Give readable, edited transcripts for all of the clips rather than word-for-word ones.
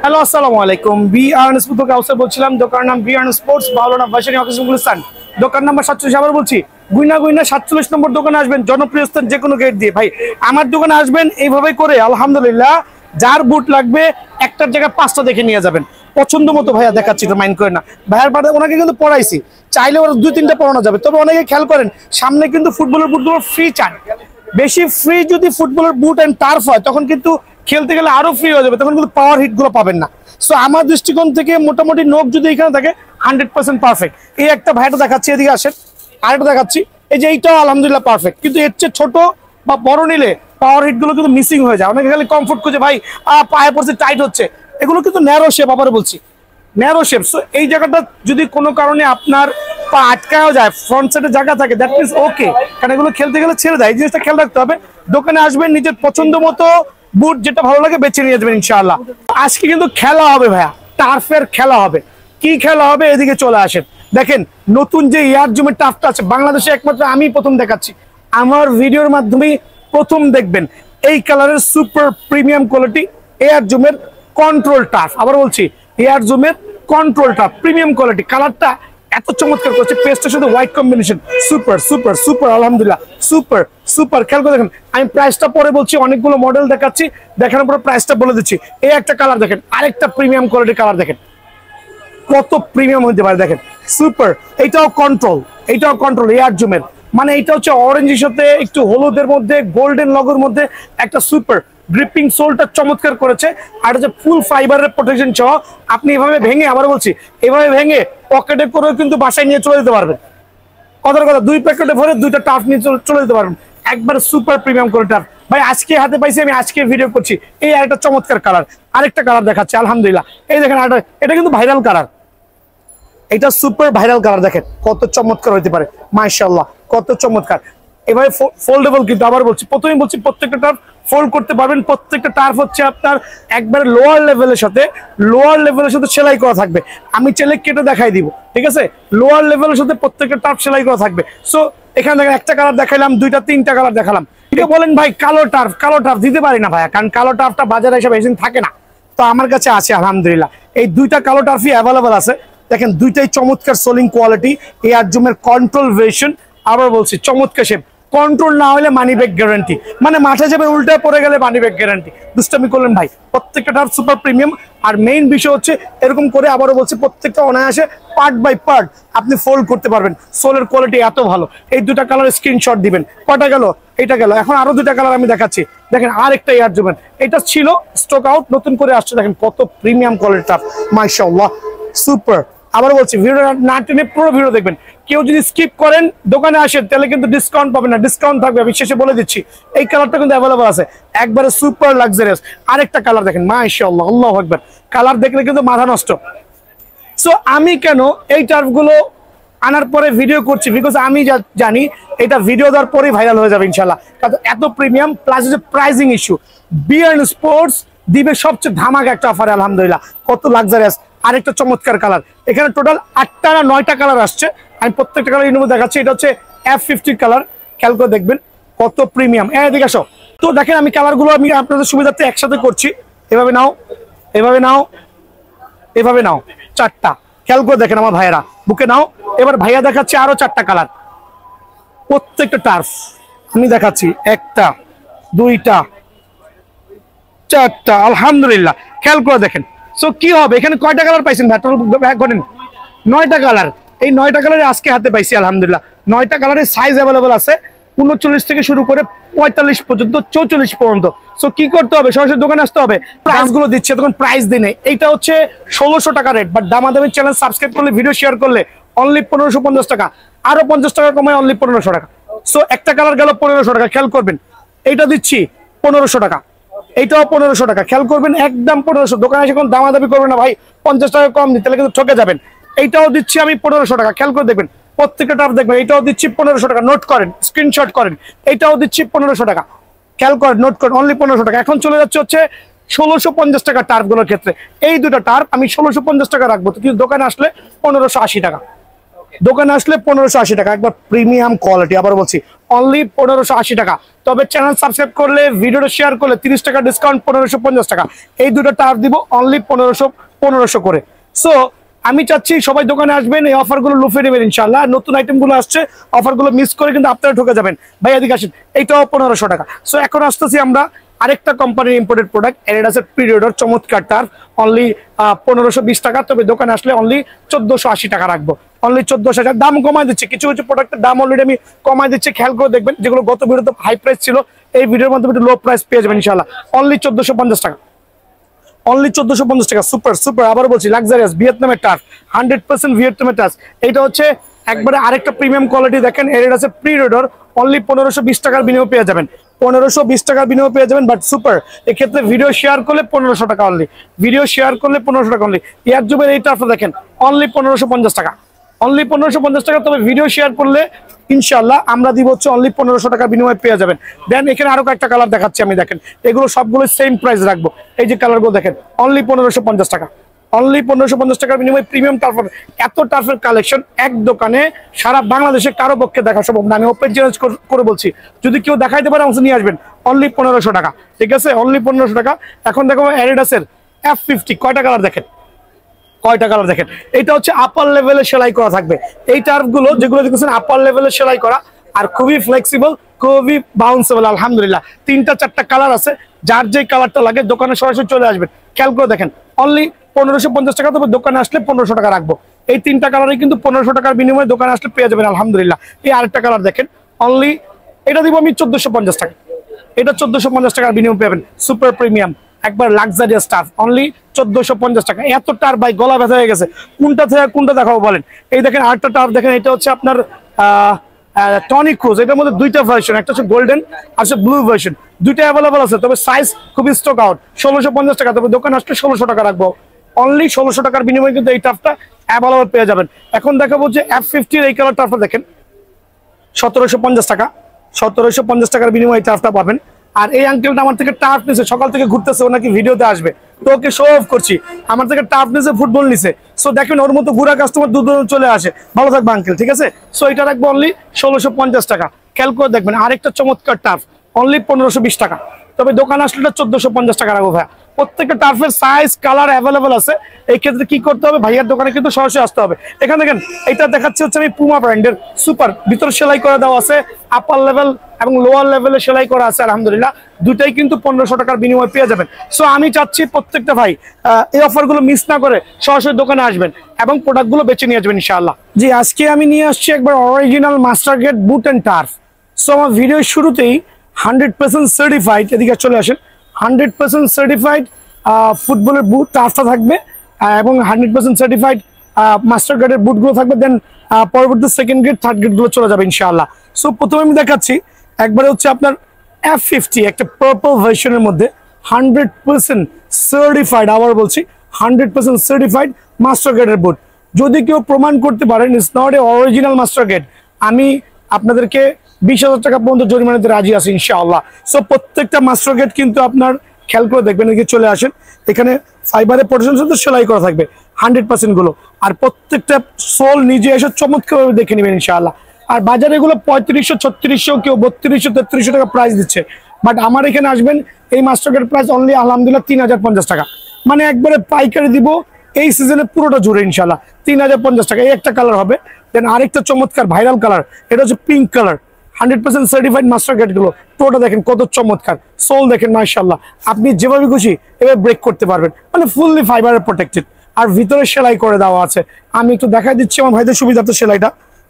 Hello, আসসালামু আলাইকুম। BRN sports কাউসে বলছিলাম। দোকানের নাম বিআরএন স্পোর্টস, বাউলানা ভাসানী অকেশন গুলিস্তান। দোকান নাম্বার 47। আবার বলছি, গুইনা 47 নম্বর দোকানে আসবেন, জনপ্রিয় স্থান যে কোনো গেট দিয়ে। ভাই আমার দোকানে আসবেন এইভাবে করে, আলহামদুলিল্লাহ যার বুট লাগবে একটার জায়গায় 5টা দেখে নিয়ে যাবেন পছন্দ মতো। ভাইয়া দেখাচ্ছি, তো মাইন্ড করেন না। ভাইয়ার পাড়ে ওনাকে কিন্তু পড়াইছি, চাইলে ওরা 2-3টা পড়ানো যাবে। তবে অনেকে খেয়াল করেন, সামনে কিন্তু ফুটবলের বুটগুলো ফ্রি চান। বেশি ফ্রি যদি ফুটবলের বুট এন্ড টার্ফ হয়, তখন কিন্তু খেলতে গেলে আরো ফ্রি হয়ে যাবে, তখন কিন্তু পাওয়ার হিট গুলো পাবেন না। সো আমার দৃষ্টিকোণ থেকে মোটামুটি নোক যদি এখানে থাকে 100% পারফেক্ট। এই একটা ভাইটা দেখাচ্ছি, এদিকে আসেন, আরেকটা দেখাচ্ছি। এই যে এইটাও আলহামদুলিল্লাহ পারফেক্ট, কিন্তু এর চেয়ে ছোট বা বড় নিলে পাওয়ার হিট গুলো কিন্তু মিসিং হয়ে যায়। অনেকে খালি কমফোর্ট খুঁজে, ভাই পায়ে পড়ছে টাইট হচ্ছে। এগুলো কিন্তু ন্যারো শেপ, আবার বলছি ন্যারো শেপ। সো এই জায়গাটা যদি কোনো কারণে আপনার পা আটকাও যায়, ফ্রন্ট সাইডে জায়গা থাকে, দ্যাট মিনস ওকে, কারণ এগুলো খেলতে গেলে ছেড়ে দেয়। এই জিনিসটা খেয়াল রাখতে হবে। দোকানে আসবেন, নিজের পছন্দ মতো বুট যেটা ভালো লাগে বেছে নিয়ে যাবেন ইনশাআল্লাহ। আজকে কিন্তু খেলা হবে ভাইয়া, টার্ফের খেলা হবে। কি খেলা হবে, এদিকে চলে আসেন। দেখেন নতুন যে এয়ার জুমের টার্ফটা আছে, বাংলাদেশে একমাত্র আমি প্রথম দেখাচ্ছি। আমার ভিডিওর মাধ্যমে প্রথম দেখবেন এই কালারের সুপার প্রিমিয়াম কোয়ালিটি এয়ার জুমের কন্ট্রোল টার্ফ। আবার বলছি, এয়ার জুমের কন্ট্রোল টার্ফ প্রিমিয়াম কোয়ালিটি। কালারটা এত চমৎকার করছে, পেস্টের সাথে white combination, super super super, আলহামদুলিল্লাহ সুপার সুপার। খেয়াল করে দেখেন, আমি প্রাইসটা পরে বলছি, অনেকগুলো মডেল দেখাচ্ছি, দেখানোর পরে প্রাইসটা বলে দিচ্ছি। এই একটা কালার দেখেন, আরেকটা প্রিমিয়াম কোয়ালিটির কালার দেখেন, কত প্রিমিয়াম হতে পারে দেখেন, সুপার। এইটাও কন্ট্রোল, এইটাও কন্ট্রোল এয়ার জুমের। মানে এটা হচ্ছে অরেঞ্জের সাথে একটু হলুদের মধ্যে, গোল্ডেন লগের মধ্যে একটা সুপার। গ্রিপিং সোলটা চমৎকার করেছে, আর হচ্ছে ফুল ফাইবারের প্রোটেকশন সহ। আপনি এভাবে ভেঙে, আবার বলছি, এভাবে ভেঙে পকেটে করেও কিন্তু বাসায় নিয়ে চলে যেতে পারবেন। কথার কথা, 2 প্যাকেটে ভরে 2টা টার্ফ নিয়ে চলে যেতে পারবেন। একবার সুপার প্রিমিয়াম করে টার্ফ। ভাই আজকে হাতে পাইছি, আমি আজকে ভিডিও করছি। এই আরেকটা চমৎকার কালার, আরেকটা কালার দেখাচ্ছে আলহামদুলিল্লাহ। এই দেখেন আরেকটা, এটা কিন্তু ভাইরাল কালার, এটা সুপার ভাইরাল কালার। দেখেন কত চমৎকার হইতে পারে, মাশাআল্লাহ কত চমৎকার। এভাবে ফোল্ডেবল, কিন্তু আবার বলছি, প্রথমেই বলছি, প্রত্যেকটা টার্ফ ফোল্ড করতে পারবেন। প্রত্যেকটা টার্ফ হচ্ছে আপনার একবারে লোয়ার লেভেলের সাথে সেলাই করা থাকবে। আমি চাইলে কেটে দেখাই দিব, ঠিক আছে? লোয়ার লেভেলের সাথে প্রত্যেকটা টার্ফ সেলাই করা থাকবে। সো এখানে দেখেন, একটা কালার দেখাইলাম, 2-3টা কালার দেখালাম। এটা বলেন ভাই কালো টার্ফ দিতে পারি না ভাইয়া, কারণ কালো টার্ফটা বাজারে হিসাবে বেশি থাকে না। তো আমার কাছে আছে আলহামদুলিল্লাহ, এই 2টা কালো টার্ফই অ্যাভেলেবল আছে। দেখেন দুইটাই চমৎকার সোলিং কোয়ালিটি, এয়ার জুমের কন্ট্রোল ভার্সন। আবার বলছি, চমৎকার শেপ। কন্ট্রোল না হলে মানি ব্যাক গ্যারান্টি, মানে মাঠে যাবে উল্টা পড়ে গেলে মানি ব্যাক গ্যারান্টি। দুষ্টামি করলেন ভাই, প্রত্যেকটা টার্ফ সুপার প্রিমিয়াম। আর মেইন বিষয় হচ্ছে, এরকম করে আবারও বলছি, প্রত্যেকটা অনায়াসে পার্ট বাই পার্ট আপনি ফোল্ড করতে পারবেন। সোলের কোয়ালিটি এত ভালো। এই 2টা কালার স্ক্রিনশট দিবেন। কটা গেল? এটা গেল। এখন আরো 2টা কালার আমি দেখাচ্ছি। দেখেন আরেকটা এয়ার জুমের, এটা ছিল স্টক আউট, নতুন করে আসছে। দেখেন কত প্রিমিয়াম কোয়ালিটি টার্ফ, মাশাআল্লাহ সুপার। আবার বলছি, ভিডিও না টেনে পুরো ভিডিও দেখবেন। কেউ যদি স্কিপ করেন, দোকানে আসেন, তাহলে কিন্তু ডিসকাউন্ট পাবেন না। ডিসকাউন্ট থাকবে, আমি শেষে বলে দিচ্ছি। এই কালারটা কিন্তু অ্যাভেলেবল আছে, একবারে সুপার লাক্সারিয়াস। আরেকটা কালার দেখেন, মাশাআল্লাহ, আল্লাহু আকবার। কালার দেখলে কিন্তু মাথা নষ্ট। সো আমি কেন এই টার্ফগুলো আনার পরে ভিডিও করছি, বিকজ আমি জানি এটা ভিডিও দেওয়ার পরেই ভাইরাল হয়ে যাবে ইনশাল্লাহ। কারণ এত প্রিমিয়াম, প্লাস হচ্ছে প্রাইজিং ইস্যু। বিআরএন স্পোর্টস দিবে সবচেয়ে ধামাকা একটা অফার, আলহামদুলিল্লাহ। কত লাক্সারিয়াস। আরেকটা চমৎকার কালার। এখানে টোটাল 8টা না 9টা কালার আসছে, আমি প্রত্যেকটা কালার ইনভো দেখাচ্ছি। এটা হচ্ছে F50 কালার, খেয়াল করে দেখবেন কত প্রিমিয়াম। এদিকে আসো। তো দেখেন, আমি কালারগুলো আমি আপনাদের সুবিধার্থে একসাথে করছি। এভাবে নাও, এভাবে নাও, এভাবে নাও, 4টা। খেয়াল করে দেখেন আমার ভাইয়েরা, বুকে নাও। এবার ভাইয়া দেখাচ্ছে আরো 4টা কালার, প্রত্যেকটা টার্ফ আমি দেখাচ্ছি। 1টা 2টা 4টা, আলহামদুলিল্লাহ। খেয়াল করে দেখেন। সো কি হবে, এখানে কয়টা কালার পাইছেন ভাই? করেন 9টা কালার। এই 9টা কালারে আজকে হাতে পাইছি আলহামদুলিল্লাহ। 9টা কালারের সাইজ অ্যাভেলেবল আছে, 39 থেকে শুরু করে 45 পর্যন্ত, 44 পর্যন্ত। সো কি করতে হবে, সরাসরি দোকানে আসতে হবে। প্রাইস গুলো দিচ্ছে, তখন প্রাইস দিনে। এইটা হচ্ছে 1600 টাকা রেট, বাট দামাদামি চ্যানেল সাবস্ক্রাইব করলে, ভিডিও শেয়ার করলে অনলি 1550 টাকা। আরো 50 টাকা কমায় অনলি 1500 টাকা। সো একটা কালার গেল 1500 টাকা, খেয়াল করবেন। এইটা দিচ্ছি 1500 টাকা, এইটাও 1500 টাকা, খেয়াল করবেন। একদম 1500। দোকানে এসে কোনো দামাদামি করবেন না ভাই, 50 টাকা কম দিতে, তাহলে কিন্তু ঠকে যাবেন। এইটাও দিচ্ছি আমি 1500 টাকা, খেয়াল করে দেখবেন। প্রত্যেকটা টার্ফ দেখবেন, এটাও দিচ্ছি 1500 টাকা। নোট করেন, স্ক্রিনশট করেন। এটাও দিচ্ছি 1500 টাকা, খেয়াল করেন, নোট করেন, অনলি 1500 টাকা। এখন চলে যাচ্ছে হচ্ছে 1650 টাকা টার্ফ গুলোর ক্ষেত্রে। এই 2টা টার্ফ আমি 1650 টাকা রাখবো, কিন্তু দোকানে আসলে 1580 টাকা। দোকানে আসলে 1580 টাকা, একবার প্রিমিয়াম কোয়ালিটি। আবার বলছি অনলি 1580 টাকা। তবে চ্যানেল সাবস্ক্রাইব করলে, ভিডিওটা শেয়ার করলে 30 টাকা ডিসকাউন্ট, 1550 টাকা। এই দুটো টার্ফ দিব অনলি 1500 করে। সো আমি চাচ্ছি সবাই দোকানে আসবেন, এই অফারগুলো লুফে নেবেন ইনশাআল্লাহ। নতুন আইটেমগুলো আসছে, অফারগুলো মিস করে কিন্তু আপনারা ঠকে যাবেন। ভাই এদিকে আসেন, এইটাও 1500 টাকা। সো এখন আসতেছি আমরা আরেকটা কোম্পানির ইম্পোর্টেড প্রোডাক্ট, অ্যাডিডাসের পিরিয়ডের চমৎকার টার্ফ, অনলি 1520 টাকা। তবে দোকানে আসলে অনলি 1480 টাকা রাখবো, অনলি 1400 টাকা। দাম কমায় দিচ্ছে, কিছু কিছু প্রোডাক্টের দাম অলরেডি আমি কমায় দিচ্ছি, খেয়াল করে দেখবেন। যেগুলো গত ভিডিওতে হাই প্রাইস ছিল, এই ভিডিওর মাধ্যমে একটু লো প্রাইস পেয়ে যাবেন ইনশাআল্লাহ। অনলি 1450 টাকা, অনলি 1450 টাকা। সুপার সুপার, আবার বলছি লাক্সারিয়াস ভিয়েতনামের টার্ফ, 100% ভিয়েতনামের টার্ফ। এটা হচ্ছে একবারে আরেকটা প্রিমিয়াম কোয়ালিটি। দেখেন অ্যাডিডাসের প্রিরিডর, অনলি 1520 টাকার বিনিময়ে পেয়ে যাবেন, 1520 টাকার বিনিময়ে পেয়ে যাবেন। বাট সুপার, এক্ষেত্রে ভিডিও শেয়ার করলে 1500 টাকা অনলি, ভিডিও শেয়ার করলে 1500 টাকা অনলি। এয়ার জুবের এই টার্ফটা দেখেন অনলি 1550 টাকা, অনলি 1550 টাকা। তবে ভিডিও শেয়ার করলে ইনশাআল্লাহ আমরা দিব হচ্ছে অনলি 1500 টাকার বিনিময়ে পেয়ে যাবেন। দেন এখানে আরো কয়েকটা কালার দেখাচ্ছি আমি, দেখেন এগুলো সবগুলো সেম প্রাইস রাখবো। এই যে কালারগুলো দেখেন অনলি 1550 টাকা, অনলি 1550 টাকার বিনিময়ে প্রিমিয়াম টার্ফ। এত টার্ফের কালেকশন এক দোকানে সারা বাংলাদেশে কারো পক্ষে দেখা সম্ভব না। আমি ওপেন চ্যালেঞ্জ করে বলছি, যদি কেউ দেখাইতে পারে অংশ নিয়ে আসবেন, অনলি 1500 টাকা। ঠিক আছে, অনলি 1500 টাকা। এখন দেখো অ্যাডিডাসের F50, কয়টা কালার দেখেন, কয়টা কালার দেখেন। এটা হচ্ছে আপার লেভেলে সেলাই করা থাকবে। এই টার্ফগুলো যেগুলো দেখছেন আপার লেভেলে সেলাই করা, আর খুবই ফ্লেক্সিবল, খুবই বাউন্সেবল। আলহামদুলিল্লাহ 3টা 4টা কালার আছে, যার যে কালারটা লাগে দোকানে সরাসরি চলে আসবেন। খেয়াল করে দেখেন অনলি 1550 টাকা। তবে দোকানে আসলে 1500 টাকা রাখবো। এই 3টা কালারই কিন্তু 1500 টাকার বিনিময়ে দোকানে আসলে পেয়ে যাবেন আলহামদুলিল্লাহ। এই আরেকটা কালার দেখেন অনলি, এটা দিব আমি 1450 টাকা, এটা 1450 টাকার বিনিময়ে পাবেন। সুপার প্রিমিয়াম একবার লাক্সারিয়াস টার্ফ, অনলি 1450 টাকা। এত টার্ফ ভাই গলা ব্যথা হয়ে গেছে, কোনটা থেকে কোনটা দেখাবো বলেন। এই দেখেন আরেকটা টার্ফ দেখেন, এটা হচ্ছে আপনার টনিক ক্রুজ। এটার মধ্যে দুইটা ভার্সন, একটা হচ্ছে গোল্ডেন আর ব্লু ভার্সন, দুইটা অ্যাভেলেবল আছে। তবে সাইজ খুবই স্টক আউট, 1650 টাকা। তবে দোকান আসলে 1600 টাকা রাখবো, অনলি 1600 টাকার বিনিময়ে কিন্তু এই টার্ফটা অ্যাভেলেবল পেয়ে যাবেন। এখন দেখাবো যে F50 এই কালার টার্ফটা দেখেন 1750 টাকা, 1750 টাকার বিনিময়ে এই টার্ফটা পাবেন। আর এই আঙ্কেলটা আমার থেকে টার্ফ নিছে, সকাল থেকে ঘুরতেছে, ও নাকি ভিডিওতে আসবে, তো ওকে শো অফ করছি। আমার থেকে টার্ফ নিছে, ফুটবল নিছে। সো দেখেন ওর মতো ঘুরা কাস্টমার দূর দূর চলে আসে। ভালো থাকবে আঙ্কেল, ঠিক আছে। সো এটা রাখবো অনলি 1650 টাকা। খেয়াল করে দেখবেন আরেকটা চমৎকার টার্ফ, অনলি 1520 টাকা। তবে দোকান আসলে 1450 টাকা রাখবো ভাইয়া। প্রত্যেকটা টার্ফের সাইজ কালার অ্যাভেলেবল আছে। এই ক্ষেত্রে কি করতে হবে, ভাইয়ার দোকানে কিন্তু সরাসরি আসতে হবে। এখানে দেখেন এটা দেখাচ্ছে হচ্ছে আমি পুমা ব্র্যান্ডের সুপার, ভিতরে সেলাই করে দেওয়া আছে, আপার লেভেল এবং লোয়ার লেভেলে সেলাই করা আছে আলহামদুলিল্লাহ। দুটাই কিন্তু 1500 টাকার বিনিময়ে পেয়ে যাবেন। সো আমি চাচ্ছি প্রত্যেকটা ভাই এই অফারগুলো মিস না করে সরাসরি দোকানে আসবেন এবং প্রোডাক্টগুলো বেছে নিয়ে আসবেন ইনশাআল্লাহ। জি, আজকে আমি নিয়ে আসছি একবার original master gate boot and turf. So আমার ভিডিওর শুরুতেই 100% সার্টিফাইড, এদিকে চলে আসেন, 100% সার্টিফাইড ফুটবলের বুট টার্ফটা থাকবে এবং 100% সার্টিফাইড মাস্টার গেটের বুটগুলো থাকবে। দেন পরবর্তী সেকেন্ড গ্রেড থার্ড গ্রেডগুলো চলে যাবে ইনশাআল্লাহ। সো প্রথমে আমি দেখাচ্ছি একবারে হচ্ছে আপনার F50, একটা পার্পল ভার্সনের মধ্যে 100% সার্টিফাইড, আবার বলছি 100% সার্টিফাইড মাস্টার গেটের বুট। যদি কেউ প্রমাণ করতে পারেন it's not a original master gate, আমি আপনাদেরকে 20,000 টাকা পর্যন্ত জরিমানা দিতে রাজি আছি ইনশাআল্লাহ। সো প্রত্যেকটা মাস্টার গেট কিন্তু আপনার খেয়াল করে দেখবেন, এদিকে চলে আসেন, এখানে ফাইবারের প্রোটেকশন সাথে সেলাই করা থাকবে 100% গুলো। আর প্রত্যেকটা সোল নিজে এসে চমৎকারভাবে দেখে নেবেন ইনশাআল্লাহ। আর বাজারে এগুলো 3500, 3600, কেউ 3200, 3300 টাকা প্রাইস দিচ্ছে। বাট আমার এখানে আসবেন, এই মাস্টার গেট প্রাইস অনলি আলহামদুলিল্লাহ 3050 টাকা। মানে একবারে পাইকারি দিব এই সিজনে পুরোটা জুড়ে ইনশাআল্লাহ 3050 টাকা। এই একটা কালার হবে। দেন আরেকটা চমৎকার ভাইরাল কালার, এটা হচ্ছে pink colour, 100% certified master gate গুলো। পুরোটা দেখেন কত চমৎকার, সোল দেখেন মাশাআল্লাহ, আপনি যেভাবে খুশি এভাবে ব্রেক করতে পারবেন, মানে ফুললি ফাইবারের প্রোটেক্টেড। আর ভিতরে সেলাই করে দেওয়া আছে। আমি একটু দেখাই দিচ্ছি আমার ভাইদের সুবিধার্থে সেলাইটা,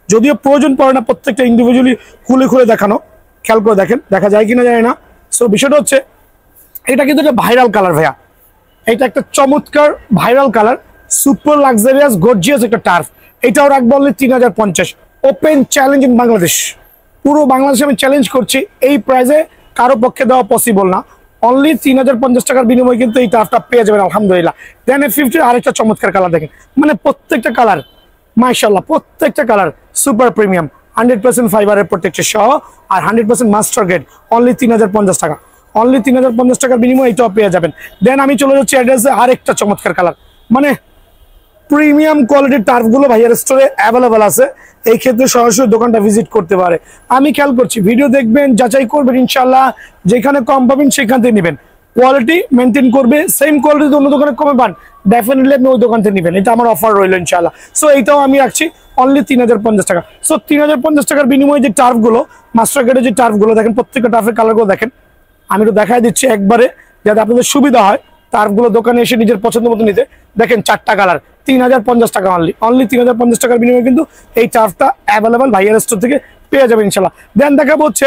যদিও প্রয়োজন পড়ে না প্রত্যেকটা ইন্ডিভিজুয়ালি খুলে খুলে দেখানো। খেয়াল করে দেখেন, দেখা যায় কিনা জানি না। সো বিষয়টা হচ্ছে এটা কিন্তু একটা ভাইরাল কালার ভাইয়া, এটা একটা চমৎকার viral colour, super luxurious gorgeous একটা টার্ফ। এটাও রাখবো only 3050। Open challenge in Bangladesh, পুরো বাংলাদেশে আমি চ্যালেঞ্জ করছি, এই প্রাইসে কারো পক্ষে দেওয়া পসিবল না। অনলি 3050 টাকার বিনিময়ে কিন্তু এই টার্ফটা পেয়ে যাবেন আলহামদুলিল্লাহ। দেন F50 আরেকটা চমৎকার কালার দেখেন, মানে প্রত্যেকটা কালার মাশাআল্লাহ, প্রত্যেকটা কালার সুপার প্রিমিয়াম, 100% ফাইবারের প্রোটেকশন সহ আর 100% মাস্টার গেট, অনলি 3050 টাকা। অনলি 3050 টাকার বিনিময়ে এইটাও পেয়ে যাবেন। দেন আমি চলে যাচ্ছি অ্যাড্রেসে আরেকটা চমৎকার কালার, মানে প্রিমিয়াম কোয়ালিটির টার্ফগুলো ভাইয়ার স্টোরে অ্যাভেলেবল আছে। এই ক্ষেত্রে সরাসরি দোকানটা ভিজিট করতে পারে। আমি খেয়াল করছি, ভিডিও দেখবেন, যাচাই করবেন, ইনশাল্লাহ যেখানে কম পাবেন সেখান থেকে নেবেন। কোয়ালিটি মেনটেন করবে, সেম কোয়ালিটি অন্য দোকানে কমে পান, ডেফিনেটলি আপনি ওই দোকান থেকে নেবেন। এটা আমার অফার রইল ইনশাল্লাহ। সো এইটাও আমি রাখছি অনলি 3050 টাকা। সো 3050 টাকার বিনিময়ে যে টার্ফগুলো, মাস্টার গ্রেডের যে টার্ফগুলো দেখেন, প্রত্যেকটা টার্ফের কালারগুলো দেখেন। আমি একটু দেখাই দিচ্ছি একবারে, যাতে আপনাদের সুবিধা হয় টার্ফগুলো দোকানে এসে নিজের পছন্দ মতো নিতে। দেখেন 4টা কালার, 3050 টাকা অনলি 3050 টাকার বিনিময়ে কিন্তু এই টার্ফটা অ্যাভেলেবল ভাইয়ার স্টোর থেকে পেয়ে যাবেন ইনশাল্লাহ। দেন দেখাবো হচ্ছে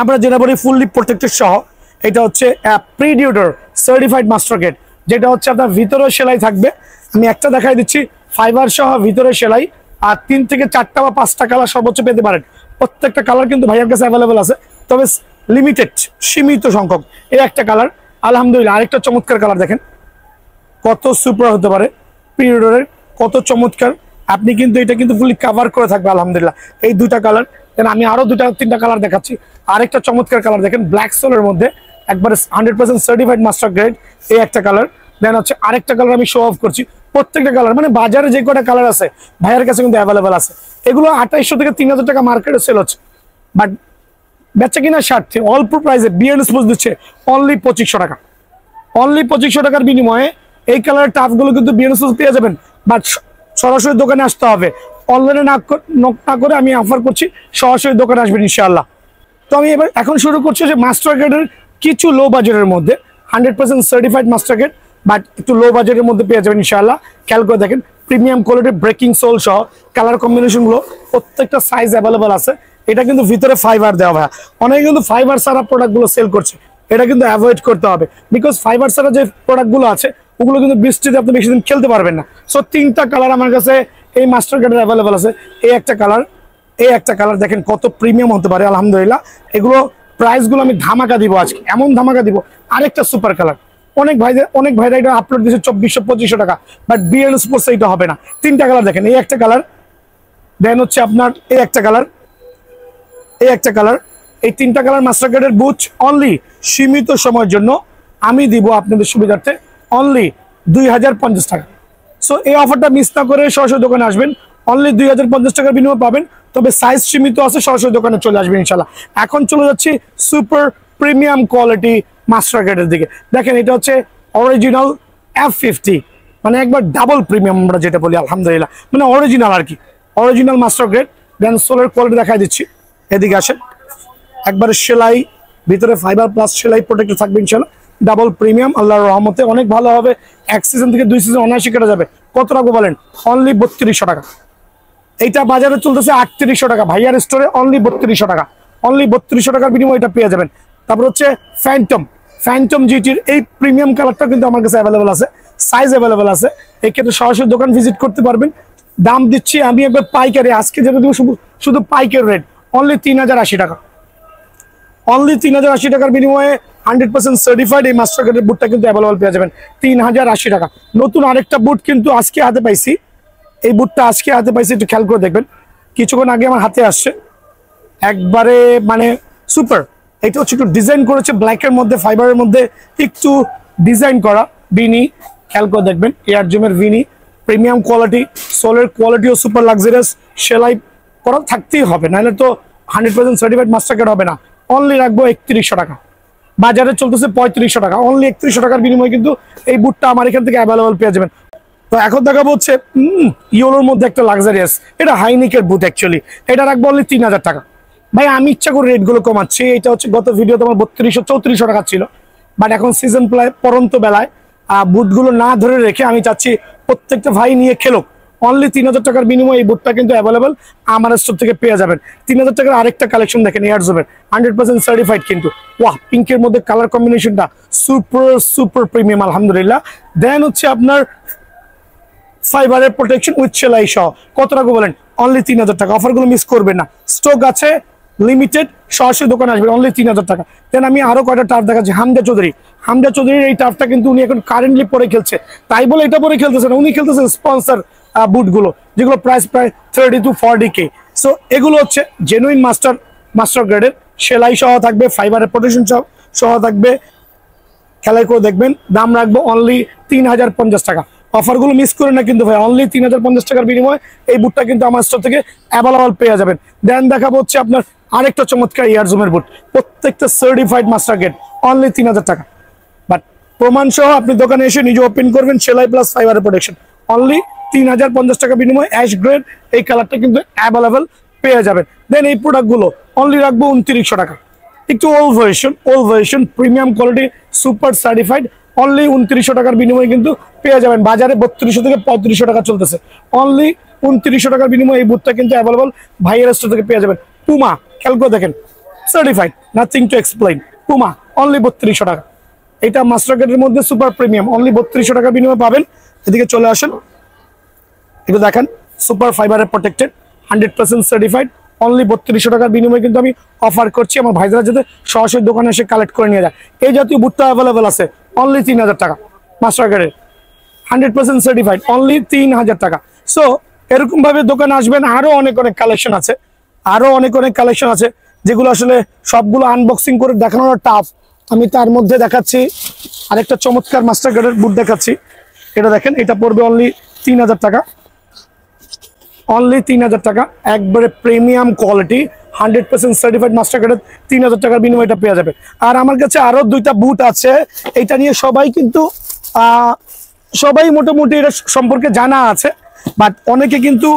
আমরা যেটা বলি ফুললি প্রোটেক্টেড সহ, এটা হচ্ছে প্রিডিউটর সার্টিফাইড মাস্টার গ্রেড, যেটা হচ্ছে আপনার ভিতরে সেলাই থাকবে। আমি একটা দেখাই দিচ্ছি, ফাইবার সহ ভিতরে সেলাই, আর 3 থেকে 4টা বা 5টা কালার সর্বোচ্চ পেতে পারেন। প্রত্যেকটা কালার কিন্তু ভাইয়ার কাছে অ্যাভেলেবল আছে, তবে লিমিটেড, সীমিত সংখ্যক। এই একটা কালার, আলহামদুলিল্লাহ। আরেকটা চমৎকার কালার দেখেন, কত সুপার হতে পারে পিরিয়ডের, কত চমৎকার। আপনি কিন্তু এটা কিন্তু ফুলি কভার করে থাকবে আলহামদুলিল্লাহ। এই দুটা কালার, দেন আমি আরো 2-3টা কালার দেখাচ্ছি। আরেকটা চমৎকার কালার দেখেন, ব্ল্যাক সোলের মধ্যে একবারে 100% সার্টিফাইড মাস্টার গ্রেড, এই একটা কালার। দেন হচ্ছে আরেকটা কালার আমি শো অফ করছি। প্রত্যেকটা কালার মানে বাজারে যে কটা কালার আছে ভাইয়ের কাছে কিন্তু অ্যাভেলেবেল আছে। এগুলো 2800 থেকে 3000 টাকা মার্কেটে সেল হচ্ছে, বাট বেচা কিনা স্বার্থে অল্প প্রাইসে বিএন স্পোর্টস দিচ্ছে অনলি 2500 টাকা। অনলি 2500 টাকার বিনিময়ে এই কালারের টাফগুলো কিন্তু বিএন স্পোর্টস পেয়ে যাবেন, বাট সরাসরি দোকানে আসতে হবে। অনলাইনে না করে আমি অফার করছি সরাসরি দোকানে আসবেন ইনশাআল্লাহ। তো আমি এখন শুরু করছি যে মাস্টার গ্রেডের কিছু লো বাজেটের মধ্যে, 100% সার্টিফাইড মাস্টার গ্রেড, বাট একটু লো বাজেটের মধ্যে পেয়ে যাবেন ইনশাআল্লাহ। খেয়াল করে দেখেন, প্রিমিয়াম কোয়ালিটির ব্রেকিং সোল সহ কালার কম্বিনেশনগুলো প্রত্যেকটা সাইজ অ্যাভেলেবল আছে। এটা কিন্তু ভিতরে ফাইবার দেওয়া ভাই, অনেকে কিন্তু ফাইবার ছাড়া প্রোডাক্টগুলো সেল করছে, এটা কিন্তু অ্যাভয়েড করতে হবে। বিকজ ফাইবার ছাড়া যে প্রোডাক্টগুলো আছে ওগুলো কিন্তু বৃষ্টিতে আপনি বেশি দিন খেলতে পারবেন না। সো 3টা কালার আমার কাছে এই মাস্টার গ্রেডের অ্যাভেলেবল আছে। এই একটা কালার, এই একটা কালার দেখেন কত প্রিমিয়াম হতে পারে আলহামদুলিল্লাহ। এগুলো প্রাইসগুলো আমি ধামাকা দিব আজকে, এমন ধামাকা দিব। আরেকটা সুপার কালার, অনেক ভাইরা এটা আপলোড দিয়েছে 2400-2500 টাকা, বাট বিএন স্পোর্টস এইটা হবে না। 3টা কালার দেখেন, এই একটা কালার, দেন হচ্ছে আপনার এই একটা কালার, এই একটা কালার। এই 3টা কালার মাস্টার গ্রেডের বুট অনলি সীমিত সময়ের জন্য আমি দিব আপনাদের সুবিধার্থে অনলি 2050 টাকা। সো এই অফারটা মিস না করে সরাসরি দোকানে আসবেন, অনলি 2050 টাকার বিনিময়ে পাবেন। তবে সাইজ সীমিত আছে, সরাসরি দোকানে চলে আসবেন ইনশাল্লাহ। এখন চলে যাচ্ছি সুপার প্রিমিয়াম কোয়ালিটি মাস্টার গ্রেডের দিকে। দেখেন এটা হচ্ছে অরিজিনাল F50, মানে একবার ডাবল প্রিমিয়াম আমরা যেটা বলি আলহামদুলিল্লাহ, মানে অরিজিনাল আর কি, অরিজিনাল মাস্টার গ্রেড। দেন সোলের কোয়ালিটি দেখাই দিচ্ছি, এদিকে আসেন। একবারে সেলাই, ভিতরে ফাইবার প্লাস সেলাই প্রোটেক্টেড থাকবে ইনশাল্লাহ। ডাবল প্রিমিয়াম, আল্লাহর রহমতে অনেক ভালো হবে। 1 সিজন থেকে 2 সিজন অনায়াসে কেটে যাবে। কত রাখবো বলেন? অনলি 3200 টাকা। এইটা বাজারে চলতেছে 3800 টাকা, ভাইয়ার স্টোরে অনলি 3200 টাকা। অনলি 3200 টাকার বিনিময়ে এটা পেয়ে যাবেন। তারপর হচ্ছে ফ্যান্টম জিটির এই প্রিমিয়াম কালারটা কিন্তু আমার কাছে অ্যাভেলেবল আছে, সাইজ অ্যাভেলেবল আছে। এই ক্ষেত্রে সরাসরি দোকান ভিজিট করতে পারবেন। দাম দিচ্ছি আমি একবার পাইকারি, আজকে যেটা দিব শুধু পাইকারি রেট অনলি 3080 টাকা। অনলি 3080 টাকার বিনিময়ে 100% সার্টিফাইড এই মাস্টার গ্রেডের বুটটা কিন্তু অ্যাভেলেবল পেয়ে যাবেন 3080 টাকা। নতুন আরেকটা বুট কিন্তু আজকে হাতে পাইছি, এই বুটটা আজকে হাতে পাইছি, একটু খেয়াল করে দেখবেন। কিছুক্ষণ আগে আমার হাতে আসছে, একবারে মানে সুপার। এটা হচ্ছে একটু ডিজাইন করেছে ব্ল্যাকের মধ্যে, ফাইবারের মধ্যে একটু ডিজাইন করা বিনি, খেয়াল করে দেখবেন। এয়ার জুমের বিনি, প্রিমিয়াম কোয়ালিটি, সোলের কোয়ালিটিও সুপার লাক্সারিয়াস, সেলাই করা থাকতেই হবে, নাহলে তো 100% সার্টিফাইড মাস্টার গ্রেড হবে না। অনলি রাখবো 3100 টাকা, বাজারে চলতেছে 3500 টাকা। অনলি 3100 টাকার বিনিময়ে কিন্তু এই বুটটা আমার এখান থেকে অ্যাভেলেবল পেয়ে যাবেন। তো এখন দেখাবো হচ্ছে ইয়েলোর মধ্যে একটা লাক্সারিয়াস, এটা হাইনিকের বুট অ্যাকচুয়ালি। এটা রাখবো অনলি 3000 টাকা। ভাই আমি ইচ্ছা করে রেটগুলো কমাচ্ছি। এটা হচ্ছে গত ভিডিও তোমার 3200-3400 টাকা ছিল, বাট এখন সিজন পরন্ত বেলায় বুটগুলো না ধরে রেখে আমি চাচ্ছি প্রত্যেকটা ভাই নিয়ে খেলুক। অনলি 3000 টাকার বিনিময়ে এই বুটটা কিন্তু অ্যাভেলেবল আমার স্টোর থেকে পেয়ে যাবেন। 3000 টাকার আরেকটা কালেকশন দেখেন, এয়ারজোমের 100% সার্টিফাইড কিন্তু। ওয়াহ, পিঙ্কের মধ্যে কালার কম্বিনেশনটা সুপার প্রিমিয়াম আলহামদুলিল্লাহ। দেন হচ্ছে আপনার ফাইবারের প্রোটেকশন উইথ সেলাই সহ। কত টাকা বলেন? অনলি 3000 টাকা। অফারগুলো মিস করবেন না, স্টক আছে লিমিটেড, সরাসরি দোকানে আসবেন অনলি 3000 টাকা। দেন আমি আরো কয়টা টার্ফ দেখাচ্ছি। হামজা চৌধুরীর এই টার্ফটা কিন্তু উনি এখন কারেন্টলি পরে খেলছে, তাই বলে এটা পরে খেলতেছে না, উনি খেলতেছেন স্পন্সর বুটগুলো, যেগুলো প্রাইস প্রায় 30 to 40K। সো এগুলো হচ্ছে জেনুইন মাস্টার গ্রেডের, সেলাই সহ থাকবে, ফাইবারের প্রোটেকশন সহ থাকবে। খেলাই করে দেখবেন। দাম রাখবো অনলি 3050 টাকা। অফারগুলো মিস করে না কিন্তু ভাই, অনলি 3050 টাকার বিনিময়ে এই বুটটা কিন্তু আমার স্টোর থেকে অ্যাভেলেবল পেয়ে যাবেন। দেন দেখাবো হচ্ছে আপনার আরেকটা চমৎকার ইয়ারজুমের বুট, প্রত্যেকটা সার্টিফাইড মাস্টার গ্রেড, অনলি 3000 টাকা। বাট প্রমাণ সহ আপনি দোকানে এসে নিজে ওপেন করবেন, সেলাই প্লাস ফাইবারের প্রোটেকশন, অনলি 3050 টাকা বিনিময়ে অ্যাশ গ্রেড এই কালারটা কিন্তু অ্যাভেলেবল পেয়ে যাবেন। দেন এই প্রোডাক্টগুলো অনলি রাখবো 2900 টাকা, একটু old version premium quality super certified, only 2900 টাকার বিনিময়ে কিন্তু পেয়ে যাবেন। বাজারে 3200 থেকে 3500 টাকা চলতেছে, অনলি 2900 টাকার বিনিময়ে এই বুটটা কিন্তু অ্যাভেলেবল ভাইয়ের স্টোর থেকে পেয়ে যাবেন। পুমা, খেয়াল করে দেখেন, certified, nothing to explain, Puma only 3200 টাকা। এটা মাস্টার গ্রেডের মধ্যে সুপার প্রিমিয়াম, অনলি 3200 টাকা বিনিময়ে পাবেন। এদিকে চলে আসেন, একটু দেখেন, সুপার ফাইবারের প্রোটেক্টেড 100% সার্টিফাইড, অনলি 3200 টাকার বিনিময়ে কিন্তু আমি অফার করছি। আমার ভাইজারা যাতে সরাসরি দোকানে এসে কালেক্ট করে নিয়ে যায়। এই জাতীয় বুটটা অ্যাভেলেবেল আছে, অনলি 3000 টাকা, মাস্টার গ্রেডের 100% সার্টিফাইড, অনলি 3000 টাকা। সো এরকম ভাবে দোকানে আসবেন, আরো অনেক কালেকশন আছে, যেগুলো আসলে সবগুলো আনবক্সিং করে দেখানোর টাফ। আমি তার মধ্যে দেখাচ্ছি আরেকটা চমৎকার মাস্টার গ্রেডের বুট দেখাচ্ছি। এটা দেখেন, এটা পড়বে অনলি 3000 টাকা, অনলি 3000 টাকা, একবারে প্রিমিয়াম কোয়ালিটি 100% সার্টিফাইড মাস্টার গ্রেডের 3000 টাকার বিনিময়ে এটা পেয়ে যাবে। আর আমার কাছে আরো দুইটা বুট আছে, এটা নিয়ে সবাই মোটামুটি এটা সম্পর্কে জানা আছে, বাট অনেকে কিন্তু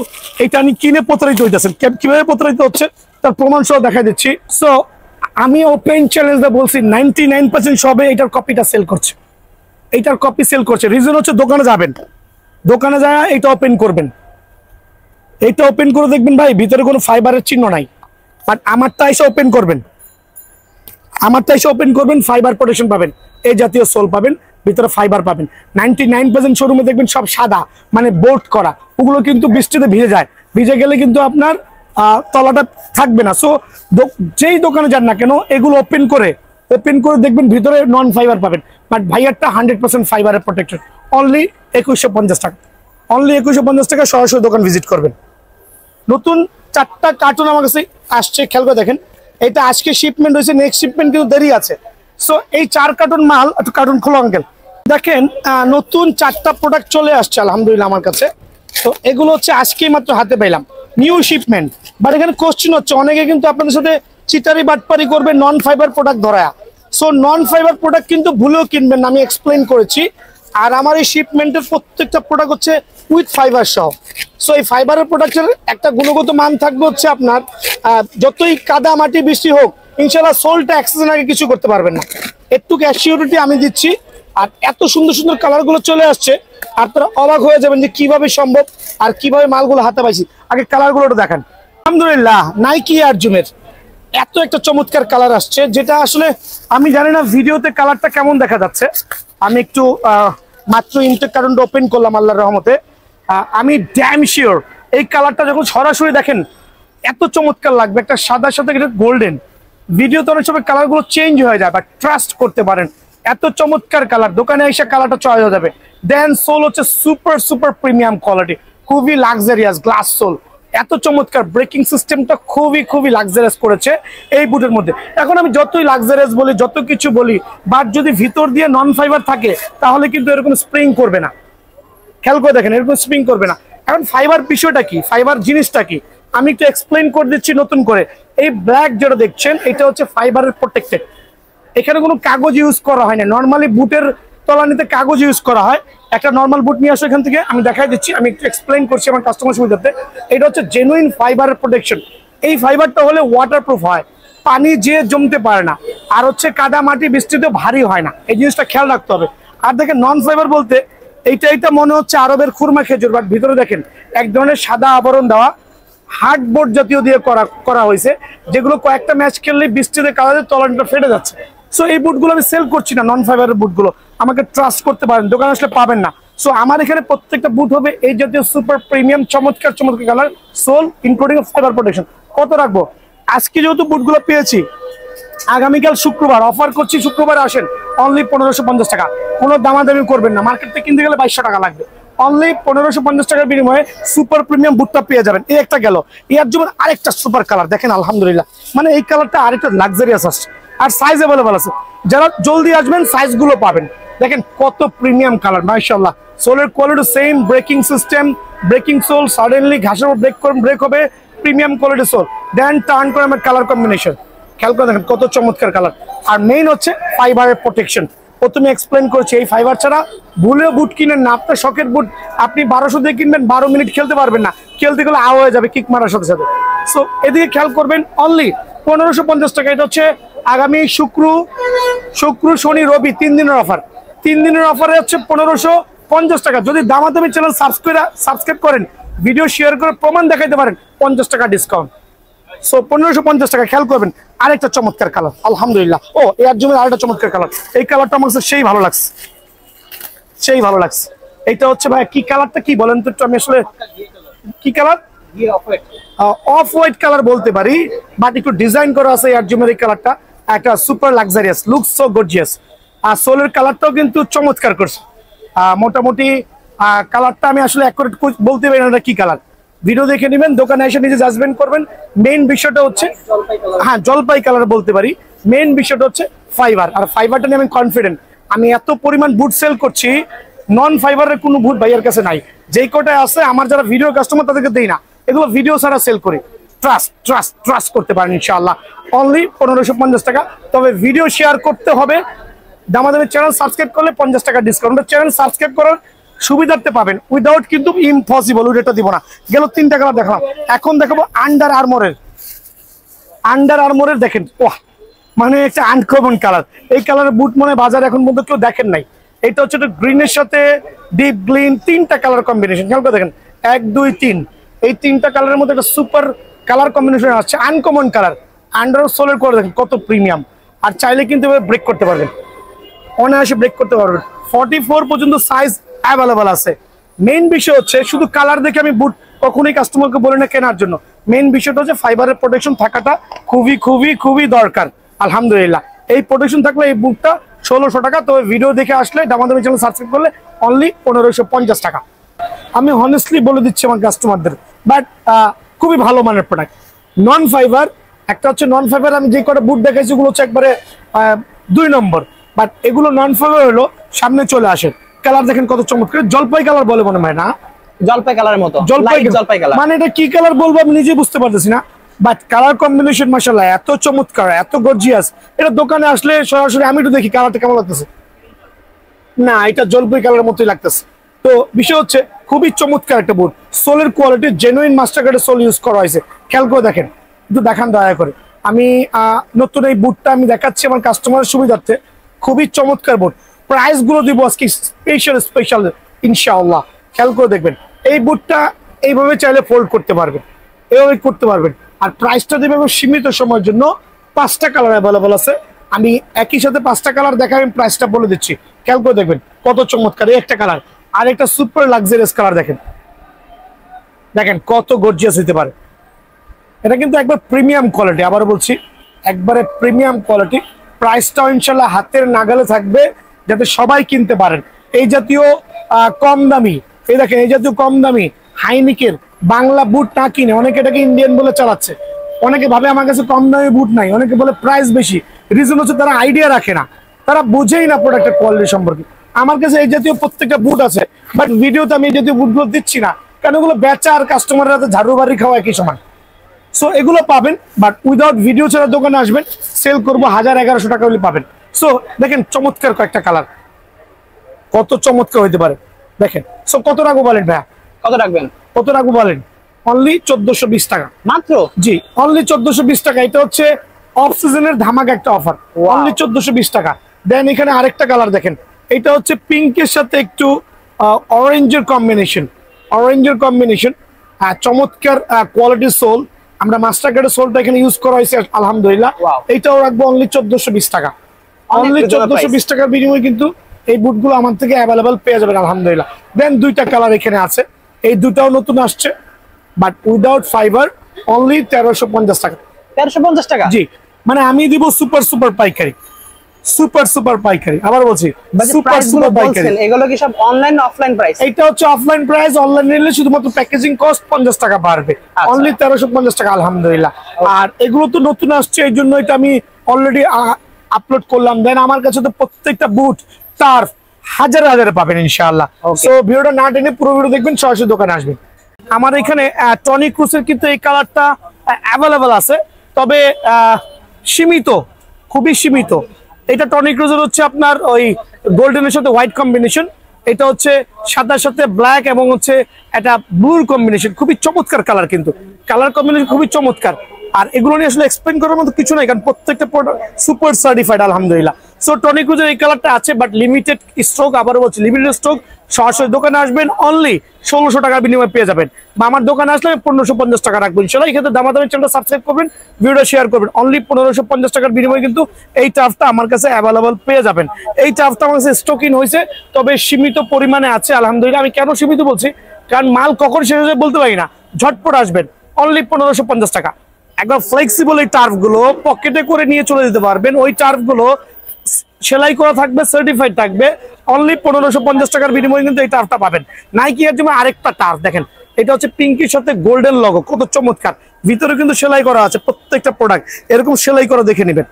এটা নিয়ে কিনে প্রতারিত হইতেছেন। কিভাবে প্রতারিত হচ্ছে তার প্রমাণ সহ দেখা দিচ্ছি। সো আমি ওপেন চ্যালেঞ্জ বলছি, 99% সবে এটার কপিটা সেল করছে, এইটার কপি সেল করছে। রিজন হচ্ছে দোকানে যাবেন, দোকানে যায় এটা ওপেন করবেন, এইটা ওপেন করে দেখবেন ভাই ভিতরে কোনো ফাইবারের চিহ্ন নাই। বাট আমারটা এসে ওপেন করবেন, ফাইবার প্রোটেকশন পাবেন, এই জাতীয় সোল পাবেন, ভিতরে ফাইবার পাবেন। 99% শোরুমে দেখবেন সব সাদা, মানে বোল্ট করা, ওগুলো কিন্তু বৃষ্টিতে ভিজে গেলে কিন্তু আপনার তলাটা থাকবে না। সো যেই দোকানে যান না কেন, এগুলো ওপেন করে দেখবেন ভিতরে নন ফাইবার পাবেন। বাট ভাইয়ারটা 100% ফাইবারের প্রোটেক্টেড, অনলি 2150 টাকা, অনলি 2150 টাকা। সরাসরি দোকান ভিজিট করবেন। নতুন 4টা কার্টুন আমার কাছে আসছে, খেয়াল করে দেখেন। এটা আজকে শিপমেন্ট হয়েছে, নেক্সট শিপমেন্ট কিন্তু দেরি আছে। সো এই 4 কার্টুন মাল, একটু কার্টুন খোলো আঙ্কেল, দেখেন নতুন 4টা প্রোডাক্ট চলে আসছে আলহামদুলিল্লাহ আমার কাছে। তো এগুলো হচ্ছে আজকেই মাত্র হাতে পেলাম, নিউ শিপমেন্ট। বাট এখানে কোশ্চেন হচ্ছে, অনেকে কিন্তু আপনাদের সাথে চিটারি বাটপারি করবে নন ফাইবার প্রোডাক্ট ধরায়া। সো নন ফাইবার প্রোডাক্ট কিন্তু ভুলেও কিনবেন না, আমি এক্সপ্লেন করেছি। আর আমার এই শিপমেন্টের প্রত্যেকটা প্রোডাক্ট হচ্ছে উইথ ফাইবার সহ। সো এই ফাইবারের প্রোডাক্টের একটা গুণগত মান থাকবে হচ্ছে আপনার, যতই কাদা মাটি বৃষ্টি হোক ইনশাল্লাহ সোলটা অ্যাক্সিডেন্ট আগে কিছু করতে পারবেন না, একটু অ্যাসিউরিটি আমি দিচ্ছি। আর এত সুন্দর সুন্দর কালারগুলো চলে আসছে, আর তারা অবাক হয়ে যাবেন যে কিভাবে সম্ভব আর কিভাবে মালগুলো হাতে পাইছি। আগে কালারগুলো দেখান। আলহামদুলিল্লাহ, নাইকি এয়ারজুমের এত একটা চমৎকার কালার আসছে, যেটা আসলে আমি জানি না ভিডিওতে কালারটা কেমন দেখা যাচ্ছে। আমি একটু মাত্র ইনটেক কার্টনটা ওপেন করলাম আল্লাহর রহমতে। আমি ড্যাম শিওর এই কালারটা যখন সরাসরি দেখেন এত চমৎকার লাগবে, একটা সাদার সাথে গোল্ডেন। ভিডিওতে অনেক সময় কালারগুলো চেঞ্জ হয়ে যায়, বাট ট্রাস্ট করতে পারেন এত চমৎকার কালার, দোকানে এসে কালারটা চয়েস হয়ে যাবে। দেন সোল হচ্ছে সুপার প্রিমিয়াম কোয়ালিটি, খুবই লাক্সারিয়াস গ্লাস সোল, এত চমৎকার। ব্রেকিং সিস্টেমটা খুবই লাক্সারিয়াস করেছে এই বুটের মধ্যে। এখন আমি যতই লাক্সারিয়াস বলি, যত কিছু বলি, বাট যদি ভিতর দিয়ে নন ফাইবার থাকে তাহলে কিন্তু এরকম স্প্রিং করবে না। খেয়াল করে দেখেন, এরকম স্প্রিং করবে না। এখন ফাইবার বিষয়টা কি, ফাইবার জিনিসটা কি, আমি একটু এক্সপ্লেন করে দিচ্ছি নতুন করে। এই ব্ল্যাক যেটা দেখছেন, এটা হচ্ছে ফাইবারের প্রোটেক্টেড, এখানে কোনো কাগজ ইউজ করা হয় না। নর্মালি বুটের তলানিতে কাগজ ইউজ করা হয়। একটা নর্মাল বুট নিয়ে আসো এখান থেকে, আমি দেখাই দিচ্ছি, আমি একটু এক্সপ্লেন করছি আমার কাস্টমার সুবিধাতে। এটা হচ্ছে জেনুইন ফাইবারের প্রোটেকশন। এই ফাইবারটা হলে ওয়াটারপ্রুফ হয়, পানি যে জমতে পারে না, আর হচ্ছে কাদা মাটি বৃষ্টিতে ভারী হয় না, এই জিনিসটা খেয়াল রাখতে হবে। আর দেখেন নন ফাইবার বলতে এইটা মনে হচ্ছে আরবের খুরমা খেজুর, বাট ভিতরে দেখেন এক ধরনের সাদা আবরণ দেওয়া হার্ডবোর্ড জাতীয় দিয়ে করা হয়েছে, যেগুলো কয়েকটা ম্যাচ খেললে বৃষ্টিতে কাদাতে তলানিটা ফেটে যাচ্ছে। সো এই বুটগুলো আমি সেল করছি না, নন ফাইবারের বুটগুলো, আমাকে ট্রাস্ট করতে পারেন, দোকানে আসলে পাবেন না। সো আমার এখানে প্রত্যেকটা বুট হবে এই জাতীয় সুপার প্রিমিয়াম চমৎকার colour, sole including fibre protection. কত রাখবো? আজকে যেহেতু বুটগুলো পেয়েছি, আগামীকাল শুক্রবার অফার করছি, শুক্রবারে আসেন, অনলি 1550 টাকা। কোনো দামাদামি করবেন না, মার্কেট থেকে কিনতে গেলে 2200 টাকা লাগবে। অনলি 1550 টাকার বিনিময়ে সুপার প্রিমিয়াম বুটটা পেয়ে যাবেন। এই একটা গেল। এয়ারজুমের আরেকটা সুপার কালার দেখেন, আলহামদুলিল্লাহ, মানে এই কালারটা আরেকটা লাক্সারিয়াস আসছে, আর সাইজ অ্যাভেলেবল আছে। যারা জলদি আসবেন সাইজগুলো পাবেন। দেখেন কত প্রিমিয়াম কালার, মাশাআল্লাহ। সোলের quality same, braking system, braking sole, suddenly ঘাসের উপর ব্রেক করুন, ব্রেক হবে, premium quality sole. Then turn করে আমার কালার কম্বিনেশন, খেয়াল করে দেখেন কত চমৎকার কালার। আর মেইন হচ্ছে ফাইবারের প্রোটেকশন। প্রথমে এক্সপ্লেন করেছি, এই ফাইবার ছাড়া ভুলেও বুট কিনেন না। আপনার শখের বুট আপনি 1200 দিয়ে কিনবেন, 12 মিনিট খেলতে পারবেন না, খেলতে গেলে আওয়া হয়ে যাবে কিক মারার সাথে সাথে। সো এদিকে খেয়াল করবেন, অনলি 1550 টাকা। এটা হচ্ছে আগামী শুক্র শনি রবি 3 দিনের অফার। 3 দিনের অফারে হচ্ছে 1550 টাকা। যদি দামাদামি চ্যানেল সাবস্ক্রাইব করেন, ভিডিও শেয়ার করে প্রমাণ দেখাইতে পারেন, 50 টাকা ডিসকাউন্ট। সো 1550 টাকা। খেয়াল করবেন আরেকটা চমৎকার কালার, আলহামদুলিল্লাহ। ও এয়ার জুমের আরেকটা চমৎকার কালার, এই কালারটা আমার কাছে সেই ভালো লাগছে, সেই ভালো লাগছে। এটা হচ্ছে ভাই কি কালারটা কি বলেন তো একটু, আমি আসলে কি কালার, অফ হোয়াইট কালার বলতে পারি, বাট একটু ডিজাইন করা আছে এয়ার জুমের এই কালারটা, একটা super luxurious, looks so gorgeous. আর সোলের কালারটাও কিন্তু চমৎকার করছে। মোটামুটি কালারটা আমি আসলে অ্যাকুরেট বলতে পারি না এটা কি কালার, ভিডিও দেখে নেবেন, দোকানে এসে নিজে জাজমেন্ট করবেন। মেইন বিষয়টা হচ্ছে, হ্যাঁ জলপাই কালার বলতে পারি। মেইন বিষয়টা হচ্ছে ফাইবার, আর ফাইবারটা নিয়ে আমি কনফিডেন্ট। আমি এত পরিমাণ বুট সেল করছি, নন ফাইবারের কোনো বুট ভাইয়ের কাছে নাই। যেই কোটায় আছে আমার যারা ভিডিও কাস্টমার তাদেরকে দেই না, এগুলো ভিডিও ছাড়া সেল করি। ট্রাস্ট করতে পারেন ইনশাআল্লাহ। অনলি 1550 টাকা। তবে ভিডিও শেয়ার করতে হবে, দামাদামি চ্যানেল সাবস্ক্রাইব করলে 50 টাকা ডিসকাউন্ট। চ্যানেল সাবস্ক্রাইব করার সুবিধার্থে পাবেন, উইদাউট কিন্তু ইম্পসিবল, ওইটা দিব না। গেল 3টা কালার দেখালাম, এখন দেখাবো আন্ডার আর্মোরের। দেখেন ওয়াহ, মানে একটা আনকমন কালার। এই কালারের বুট মনে বাজারে এখন পর্যন্ত কেউ দেখেন নাই। এটা হচ্ছে গ্রিনের সাথে ডিপ গ্রিন, 3টা কালার কম্বিনেশন। খেয়াল করে দেখেন 1 2 3, এই 3টা কালারের মধ্যে একটা সুপার কালার কম্বিনেশন আসছে, আনকমন কালার। আন্ডার সোলের করে দেখেন কত প্রিমিয়াম। আর চাইলে কিন্তু ব্রেক করতে পারবেন, অনায়াসে ব্রেক করতে পারবেন। 44 পর্যন্ত সাইজ অ্যাভেলেবল আছে। মেইন বিষয় হচ্ছে শুধু কালার দেখে আমি বুট কখনোই কাস্টমারকে বলি না কেনার জন্য। মেইন বিষয়টা হচ্ছে ফাইবারের প্রোটেকশন থাকাটা খুবই খুবই খুবই দরকার। আলহামদুলিল্লাহ এই প্রোটেকশন থাকলে এই বুটটা 1600 টাকা। তবে ভিডিও দেখে আসলে দামাদামি চ্যানেল সাবস্ক্রাইব করলে অনলি 1550 টাকা। আমি হনেস্টলি বলে দিচ্ছি আমার কাস্টমারদের, বাট খুবই ভালো মানের প্রোডাক্ট। নন ফাইবার একটা হচ্ছে, নন ফাইবার আমি যে কটা বুট দেখাইছি ওগুলো হচ্ছে একবারে 2 নম্বর, বাট এগুলো নন ফাইবার হলো সামনে চলে আসে। কালার দেখেন কত চমৎকার, জলপাই কালার বলে মনে হয় না, জলপাই কালারের মতো, জলপাই কালার। মানে এটা কি কালার বলবো আমি নিজে বুঝতে পারতেছি না, বাট কালার কম্বিনেশন মাশাআল্লাহ এত চমৎকার, এত গর্জিয়াস। এটা দোকানে আসলে সরাসরি আমি একটু দেখি কালারটা কেমন লাগতেছে, না এটা জলপাই কালারের মতোই লাগতেছে। তো বিষয় হচ্ছে খুবই চমৎকার একটা বুট। সোলের কোয়ালিটি জেনুইন মাস্টার কার্ডের সোল ইউজ করা হয়েছে। খেয়াল করে দেখেন, একটু দেখান দয়া করে। আমি নতুন এই বুটটা আমি দেখাচ্ছি আমার কাস্টমারের সুবিধার্থে। খুবই চমৎকার বুট। প্রাইস গুলো দিব আজকে স্পেশাল ইনশাআল্লাহ। খেয়াল করে দেখবেন, এই বুটটা এইভাবে চাইলে ফোল্ড করতে পারবেন, এইভাবে করতে পারবেন। আর প্রাইসটা দেবে সীমিত সময়ের জন্য। 5টা কালার অ্যাভেলেবল আছে। আমি একই সাথে 5টা কালার দেখাই, আমি প্রাইসটা বলে দিচ্ছি। খেয়াল করে দেখবেন কত চমৎকার এই একটা কালার। আর একটা সুপার লাক্সারিয়াস কালার দেখেন, দেখেন কত গর্জিয়াস হতে পারে। এটা কিন্তু একবার প্রিমিয়াম কোয়ালিটি, আবার বলছি একবারে প্রিমিয়াম কোয়ালিটি। প্রাইসটাও ইনশাল্লাহ হাতের নাগালে থাকবে, যাতে সবাই কিনতে পারেন। এই জাতীয় কম দামি, এই দেখেন এই জাতীয় কম দামি হাইনিকের বাংলা বুট না কিনে অনেকে এটাকে ইন্ডিয়ান বলে চালাচ্ছে। অনেকে ভাবে আমার কাছে কম দামি বুট নাই, অনেকে বলে প্রাইস বেশি। রিজন হচ্ছে তারা আইডিয়া রাখে না, তারা বুঝেই না প্রোডাক্টের কোয়ালিটি সম্পর্কে। আমার কাছে এই জাতীয় প্রত্যেকটা বুট আছে, বাট ভিডিওতে আমি এই জাতীয় বুটগুলো দিচ্ছি না, কারণ ওগুলো বেচা আর কাস্টমারের হাতে ঝাড়ু বাড়ি খাওয়া একই সমান। সো এগুলো পাবেন, বাট উইদাউট ভিডিও ছাড়া দোকানে আসবেন, সেল করবো 1000-1100 টাকা হলে পাবেন। সো দেখেন চমৎকার কয়েকটা কালার, কত চমৎকার হইতে পারে দেখেন। সো কত রাখবো বলেন ভাইয়া, কত রাখবেন? কত রাখবো বলেন? অনলি 1420 টাকা মাত্র। জি অনলি 1420 টাকা। এটা হচ্ছে অফ সিজনের ধামাকা একটা অফার, অনলি 1420 টাকা। দেন এখানে আরেকটা কালার দেখেন, এটা হচ্ছে পিঙ্কের সাথে একটু অরেঞ্জের কম্বিনেশন, চমৎকার কোয়ালিটির সোল। আমরা মাস্টার কার্ডের সোলটা এখানে ইউজ করা হয়েছে আলহামদুলিল্লাহ। এইটাও রাখবো অনলি 1420 টাকা। অনলি 1420 টাকার বিনিময়ে কিন্তু এই বুটগুলো আমার থেকে অ্যাভেলেবল পেয়ে যাবেন আলহামদুলিল্লাহ। দেন 2টা কালার এখানে আছে, এই দুটাও নতুন আসছে, বাট উইদাউট ফাইবার, অনলি 1350 টাকা। 1350 টাকা? জি, মানে আমি দিব সুপার পাইকারি, সুপার পাইকারি। আবার বলছি সুপার পাইকারি। এগুলো কি সব অনলাইন না অফলাইন প্রাইস? এটা হচ্ছে অফলাইন প্রাইস, অনলাইন নিলে শুধুমাত্র প্যাকেজিং কস্ট 50 টাকা বাড়বে। অনলি 1350 টাকা আলহামদুলিল্লাহ। আর এগুলো তো নতুন আসছে, এই জন্য এটা আমি অলরেডি আপলোড করলাম। দেন আমার কাছে তো প্রত্যেকটা বুট, টার্ফ, হাজারে হাজারে পাবেন ইনশাআল্লাহ। সো ভিডিওটা না টেনে পুরো ভিডিও দেখবেন, সরাসরি দোকানে আসবেন। আমার এখানে টনি ক্রুজের কিন্তু এই কালারটা অ্যাভেলেবল আছে, তবে সীমিত, খুবই সীমিত। এটা টনি ক্রুজের হচ্ছে আপনার ওই গোল্ডেনের সাথে হোয়াইট কম্বিনেশন, এটা হচ্ছে সাদার সাথে ব্ল্যাক এবং হচ্ছে একটা ব্লুর কম্বিনেশন, খুবই চমৎকার কালার, কিন্তু কালার কম্বিনেশন খুবই চমৎকার। আর এগুলো নিয়ে আসলে এক্সপ্লেন করার মতো কিছু নাই, কারণ প্রত্যেকটা প্রোডাক্ট সুপার সার্টিফাইড আলহামদুলিল্লাহ। সো টনি ক্রুজের এই কালারটা আছে, বাট লিমিটেড স্টক, আবারও বলছি লিমিটেড স্টক। সরাসরি দোকানে আসবেন, অনলি 1600 টাকার বিনিময়ে পেয়ে যাবেন, বা আমার দোকানে আসলে 1550 টাকা রাখবেন ইনশাআল্লাহ। এক্ষেত্রে দামাদামি চ্যানেলটা সাবস্ক্রাইব করবেন, ভিডিওটা শেয়ার করবেন, অনলি 1550 টাকার বিনিময়ে কিন্তু এই টাফটা আমার কাছে অ্যাভেলেবল পেয়ে যাবেন। এই টাফটা আমার কাছে স্টক ইন হয়েছে, তবে সীমিত পরিমাণে আছে আলহামদুলিল্লাহ। আমি কেন সীমিত বলছি, কারণ মাল কখন শেষ হয়ে বলতে পারি না, ঝটপট আসবেন, অনলি 1550 টাকা। একবার ফ্লেক্সিবল এই টার্ফগুলো পকেটে করে নিয়ে চলে যেতে পারবেন। ওই টার্ফগুলো সেলাই করা থাকবে, সার্টিফাইড থাকবে, অনলি 1550 টাকার বিনিময়ে কিন্তু এই টার্ফটা পাবেন। নাইকি এর জন্য আরেকটা টার্ফ দেখেন, এটা হচ্ছে পিঙ্কির সাথে গোল্ডেন লগো, কত চমৎকার, ভিতরে কিন্তু সেলাই করা আছে। প্রত্যেকটা প্রোডাক্ট এরকম সেলাই করা দেখে নেবেন,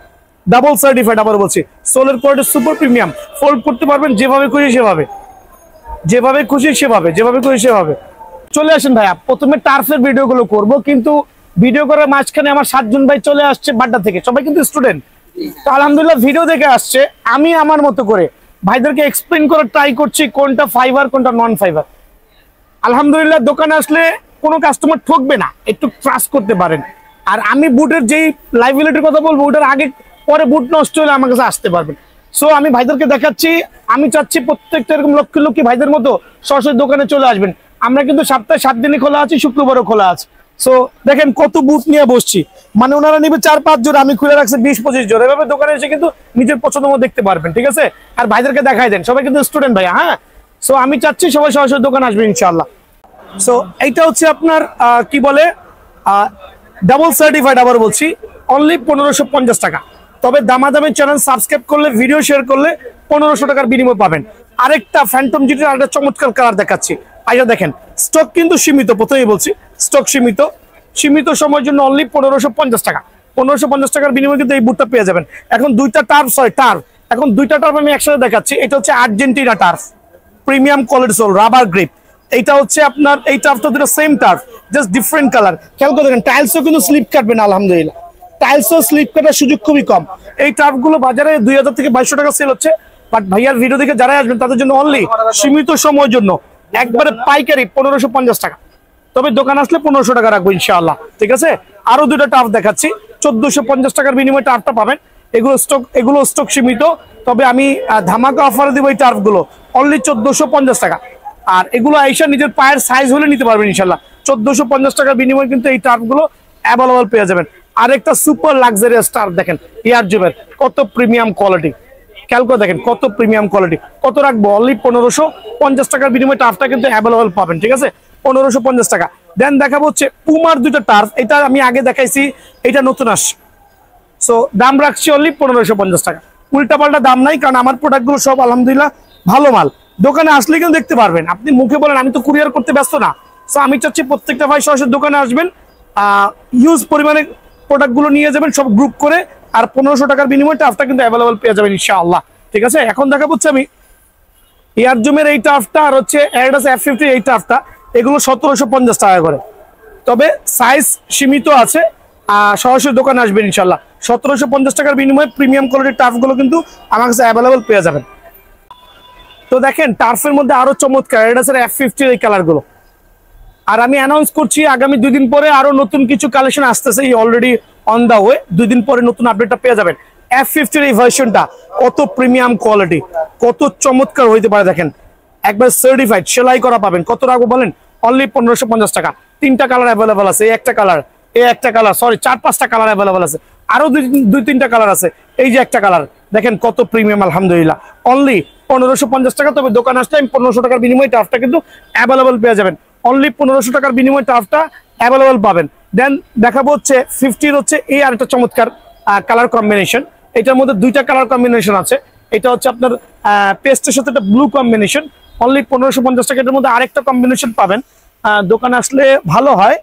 ডাবল সার্টিফাইড। আবার বলছি সোলের কোয়ালিটি সুপার প্রিমিয়াম, ফোল্ড করতে পারবেন যেভাবে খুশি সেভাবে, যেভাবে খুশি সেভাবে, যেভাবে খুশি সেভাবে। চলে আসেন ভাইয়া, প্রথমে টার্ফের ভিডিওগুলো করব, কিন্তু ভিডিও করার মাঝখানে আমার 7 জন ভাই চলে আসছে বাড্ডা থেকে, সবাই কিন্তু স্টুডেন্ট। তো আলহামদুলিল্লাহ ভিডিও দেখে আসছে, আমি আমার মতো করে ভাইদেরকে এক্সপ্লেন করার ট্রাই করছি কোনটা ফাইবার কোনটা নন ফাইবার। আলহামদুলিল্লাহ দোকানে আসলে কোনো কাস্টমার ঠকবে না, একটু ট্রাস্ট করতে পারেন। আর আমি বুটের যেই লাইবিলিটির কথা বলবো, ওটার আগে পরে বুট নষ্ট হলে আমার কাছে আসতে পারবেন। সো আমি ভাইদেরকে দেখাচ্ছি, আমি চাচ্ছি প্রত্যেকটা এরকম লক্ষ লক্ষ ভাইদের মতো সরাসরি দোকানে চলে আসবেন। আমরা কিন্তু সপ্তাহে 7 দিনই খোলা আছি, শুক্রবারও খোলা আছে। সো দেখেন কত বুট নিয়ে বসছি, মানে ওনারা নিবে 4-5 জোড়া, আমি খুলে রাখছি 20-25 জোড়া। এভাবে দোকানে এসে কিন্তু নিজের পছন্দ মতো দেখতে পারবেন, ঠিক আছে। আর ভাইদেরকে দেখাই দেন, সবাই কিন্তু স্টুডেন্ট ভাইয়া, হ্যাঁ। সো আমি চাচ্ছি সবাই সরাসরি দোকানে আসবেন ইনশাআল্লাহ। সো এইটা হচ্ছে আপনার কি বলে ডাবল সার্টিফাইড, আবার বলছি অনলি 1550 টাকা। তবে দামাদামি চ্যানেল সাবস্ক্রাইব করলে, ভিডিও শেয়ার করলে 1500 টাকার বিনিময় পাবেন। আরেকটা ফ্যান্টম জিটির আরেকটা চমৎকার কালার দেখাচ্ছি, আইয়া দেখেন। স্টক কিন্তু সীমিত, প্রথমেই বলছি স্টক সীমিত, সীমিত সময়ের জন্য অনলি 1550 টাকা। 1550 টাকার বিনিময়ে কিন্তু এই বুটটা পেয়ে যাবেন। এখন দুইটা টার্ফ, এখন দুইটা টার্ফ আমি একসাথে দেখাচ্ছি। এটা হচ্ছে Argentina turf, premium quality sole, rubber grip. এইটা হচ্ছে আপনার এই টার্ফটা দুটো same turf, just different colour. খেয়াল করে দেখেন, টাইলসও কিন্তু স্লিপ কাটবে না আলহামদুলিল্লাহ, টাইলসও স্লিপ কাটার সুযোগ খুবই কম। এই টার্ফগুলো বাজারে 2000 থেকে 2200 টাকা সেল হচ্ছে, বাট ভাইয়ার ভিডিও দেখে যারা আসবেন তাদের জন্য অনলি সীমিত সময়ের জন্য একবারে পাইকারি 1550 টাকা। তবে দোকান আসলে 1500 টাকা রাখবো ইনশাআল্লাহ, ঠিক আছে। আরো দুটো টার্ফ দেখাচ্ছি, 1450 টাকার বিনিময়ে টার্ফটা পাবেন। এগুলো স্টক সীমিত, তবে আমি ধামাকা অফার দিব এই টার্ফগুলো অনলি 1450 টাকা। আর এগুলো আইসা নিজের পায়ের সাইজ হলে নিতে পারবেন ইনশাআল্লাহ। 1450 টাকার বিনিময়ে কিন্তু এই টার্ফগুলো অ্যাভেলেবল পেয়ে যাবেন। আরেকটা সুপার লাক্সারিয়াস টার্ফ দেখেন, এয়ারজুমের, কত প্রিমিয়াম কোয়ালিটি, খেয়াল করে দেখেন কত প্রিমিয়াম কোয়ালিটি। কত রাখবো, অনলি 1550 টাকার বিনিময়ে টার্ফটা কিন্তু অ্যাভেলেবল পাবেন, ঠিক আছে, 1550 টাকা। দেন দেখাবো হচ্ছে পুমার দুটো টার্ফ, এটা আমি আগে দেখাইছি, এটা নতুন আসছে। সো দাম রাখছি অনলি 1550 টাকা, উল্টা পাল্টা দাম নাই, কারণ আমার প্রোডাক্টগুলো সব আলহামদুলিল্লাহ ভালো মাল। দোকানে আসলে কিন্তু দেখতে পারবেন, আপনি মুখে বলেন আমি তো কুরিয়ার করতে ব্যস্ত না। সো আমি চাচ্ছি প্রত্যেকটা ভাই সরাসরি দোকানে আসবেন, ইউজ পরিমাণে প্রোডাক্টগুলো নিয়ে যাবেন সব গ্রুপ করে, আর 1500 টাকার বিনিময়ে টার্ফটা কিন্তু অ্যাভেলেবল পেয়ে যাবেন ইনশাআল্লাহ, ঠিক আছে। এখন দেখা হচ্ছে আমি এয়ারজুমের এই টার্ফটা আর হচ্ছে অ্যাডিডাস F50 এই টার্ফটা, এগুলো 1750 টাকা করে। তবে সাইজ সীমিত আছে, সরাসরি দোকানে আসবেন ইনশাআল্লাহ। 1750 টাকার বিনিময়ে প্রিমিয়াম কোয়ালিটির টার্ফগুলো কিন্তু আমার কাছে অ্যাভেলেবল পেয়ে যাবেন। তো দেখেন টার্ফের মধ্যে আরো চমৎকার অ্যাডিডাসের F50 এই কালারগুলো। আর আমি অ্যানাউন্স করছি আগামী 2 দিন পরে আরো নতুন কিছু কালেকশন আসতেছে, অলরেডি অন দা ওয়ে। 2 দিন পরে নতুন আপডেটটা পেয়ে যাবেন। F50 এই ভার্সনটা কত প্রিমিয়াম কোয়ালিটি, কত চমৎকার হইতে পারে দেখেন, একবার সার্টিফাইড সেলাই করা পাবেন। কত রাখবো বলেন, অনলি 1550 টাকা। 3টা কালার অ্যাভেলেবল আছে, এই একটা কালার, সরি 4-5টা কালার অ্যাভেলেবল আছে, আরো 2-3টা কালার আছে। এই যে একটা কালার দেখেন কত প্রিমিয়াম আলহামদুলিল্লাহ, অনলি 1550 টাকা। তবে দোকান আসলে 1500 টাকার বিনিময়ে টার্ফটা কিন্তু অ্যাভেলেবল পেয়ে যাবেন। অনলি 1500 টাকার বিনিময়ে টার্ফটা অ্যাভেলেবল পাবেন। দেন দেখাবো হচ্ছে 50 হচ্ছে এই আর একটা চমৎকার কালার কম্বিনেশন। এটার মধ্যে 2টা কালার কম্বিনেশন আছে। এটা হচ্ছে আপনার পেস্টের সাথে একটা ব্লু কম্বিনেশন, অনলি 1550 টাকা। এটার মধ্যে আরেকটা কম্বিনেশন পাবেন, দোকানে আসলে ভালো হয়,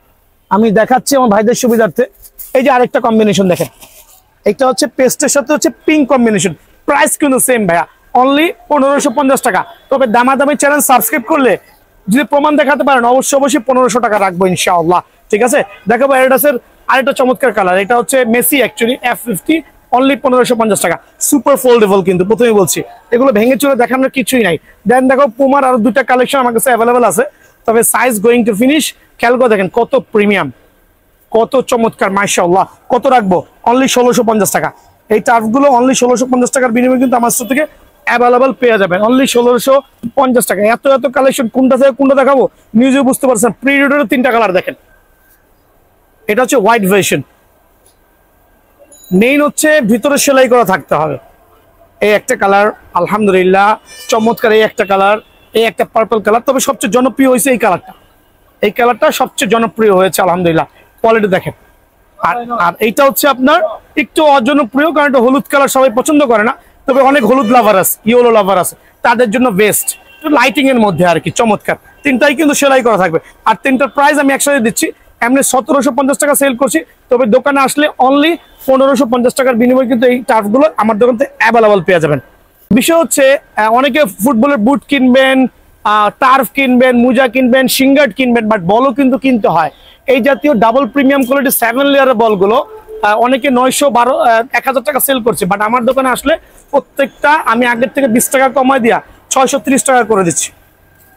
আমি দেখাচ্ছি আমার ভাইদের সুবিধার্থে। এই যে আরেকটা কম্বিনেশন দেখেন, এটা হচ্ছে পেস্টের সাথে হচ্ছে পিঙ্ক কম্বিনেশন, প্রাইস কিন্তু সেম ভাইয়া, অনলি 1550 টাকা। তবে দামাদামি চ্যানেল সাবস্ক্রাইব করলে যদি প্রমাণ দেখাতে পারেন অবশ্যই 1500 টাকা রাখবো ইনশাআল্লাহ। ঠিক আছে, দেখাবো অ্যাডিডাসের আরেকটা চমৎকার কালার, এটা হচ্ছে মেসি অ্যাকচুয়ালি F50, অনলি 1550 টাকা। সুপার ফোল্ডেবল, কিন্তু প্রথমেই বলছি এগুলো ভেঙে চলে দেখানোর কিছুই নাই। দেন দেখো পুমার আরো দুইটা কালেকশন আমার কাছে অ্যাভেলেবেল আছে, তবে সাইজ গোয়িং টু ফিনিশ। খেয়াল করে দেখেন কত প্রিমিয়াম, কত চমৎকার, মাশাআল্লাহ। কত রাখবো? অনলি 1650 টাকা। এই টার্ফগুলো অনলি 1650 টাকার বিনিময়ে কিন্তু আমার কাছ থেকে অ্যাভেলেবেল পেয়ে যাবেন অনলি 1650 টাকা। এত এত কালেকশন কোনটা থেকে কোনটা দেখাবো নিজে বুঝতে পারছেন। প্রিডেটরের 3টা কালার দেখেন, এটা হচ্ছে হোয়াইট ভার্সন, মেইন হচ্ছে ভিতরে সেলাই করা থাকতে হবে। এই একটা কালার আলহামদুলিল্লাহ চমৎকার, এই একটা কালার, এই একটা পার্পল কালার। তবে সবচেয়ে জনপ্রিয় হয়েছে এই কালারটা, এই কালারটা সবচেয়ে জনপ্রিয় হয়েছে আলহামদুলিল্লাহ। কোয়ালিটি দেখেন। আর এইটা হচ্ছে আপনার একটু অজনপ্রিয়, কারণ এটা হলুদ কালার সবাই পছন্দ করে না, তবে অনেক হলুদ লাভার আছে, ইয়েলো লাভার আছে, তাদের জন্য বেস্ট। লাইটিং এর মধ্যে আর কি চমৎকার। 3টাই কিন্তু সেলাই করা থাকবে। আর 3টার প্রাইস আমি একসাথে দিচ্ছি, এমনি 1750 টাকা সেল করছি, তবে দোকানে আসলে অনলি 1550 টাকার বিনিময়ে কিন্তু এই টার্ফগুলো আমার দোকান থেকে অ্যাভেলেবল পেয়ে যাবেন। বিষয় হচ্ছে অনেকে ফুটবলের বুট কিনবেন, টার্ফ কিনবেন, মোজা কিনবেন, শিঙ্গার্ট কিনবেন, বাট বলও কিন্তু কিনতে হয়। এই জাতীয় ডাবল প্রিমিয়াম কোয়ালিটি 7 লেয়ারের বলগুলো অনেকে 900-1000 টাকা সেল করছে, বাট আমার দোকানে আসলে প্রত্যেকটা আমি আগের থেকে 20 টাকা কমায় দিয়া 630 টাকা করে দিচ্ছি।